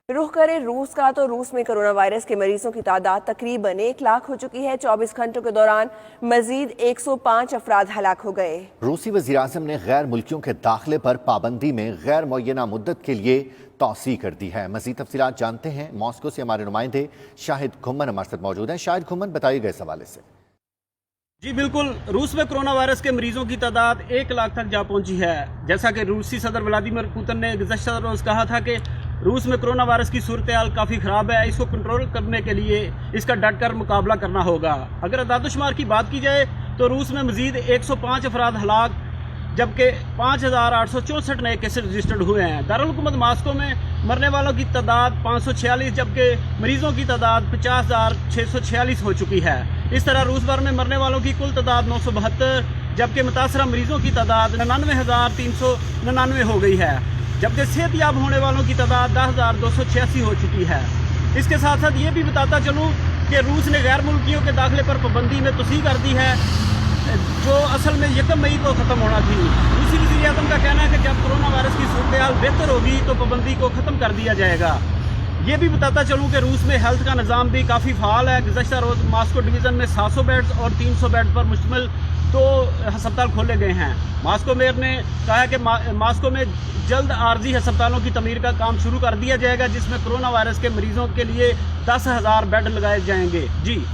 रुख करें रूस का, तो रूस में कोरोना वायरस के मरीजों की तादाद तकरीबन 1 लाख हो चुकी है। 24 घंटों के दौरान मजीद 105 अफराद हलाक हो गए। रूसी वज़ीर-ए-आज़म ने गैर मुल्कियों के दाखिले पर पाबंदी में गैर मुअय्यना मुद्दत के लिए तौसीह कर दी है। मजीद तफसीलात जानते हैं, मॉस्को से हमारे नुमाइंदे शाहिद घुम्मन हमारे साथ मौजूद हैं। शाहिद घुम्मन, बताइएगा इस हवाले से। जी बिल्कुल, रूस में कोरोना वायरस के मरीजों की तादाद 1 लाख तक जा पहुंची है। जैसा कि रूसी सदर व्लादिमीर पुतिन ने गुज़श्ता रोज़ कहा था कि रूस में कोरोना वायरस की सूरत हाल काफ़ी ख़राब है, इसको कंट्रोल करने के लिए इसका डट कर मुकाबला करना होगा। अगर अदादुशुमार की बात की जाए तो रूस में मजीद 105 अफराद हलाक जबकि 5,864 नए केसेस रजिस्टर्ड हुए हैं। दारुल हुकूमत मॉस्को में मरने वालों की तादाद 546 जबकि मरीजों की तादाद 50,646 हो चुकी है। इस तरह रूस भर में मरने वालों की कुल तादाद 972 जबकि मुतासरा मरीजों की तादाद 99,399 हो गई है, जबकि सेहतयाब होने वालों की तादाद 10,286 हो चुकी है। इसके साथ साथ ये भी बताता चलूँ कि रूस ने गैर मुल्कियों के दाखिले पर पाबंदी में तोसी कर दी है, जो असल में 1 मई को ख़त्म होना थी। रूसी वज़ीर-ए-आज़म का कहना है कि जब कोरोना वायरस की सूरत हाल बेहतर होगी तो पाबंदी को ख़त्म कर दिया जाएगा। ये भी बताता चलूँ कि रूस में हेल्थ का निज़ाम भी काफ़ी फ़ाल है। गुज़श्ता रोज़ मॉस्को डिवीज़न में 700 बेड्स और 300 बेड पर मुश्तमिल 2 अस्पताल खोले गए हैं। मॉस्को मेयर ने कहा है कि मॉस्को में जल्द आर्जी अस्पतालों की तमीर का काम शुरू कर दिया जाएगा, जिसमें कोरोना वायरस के मरीजों के लिए 10,000 बेड लगाए जाएंगे। जी।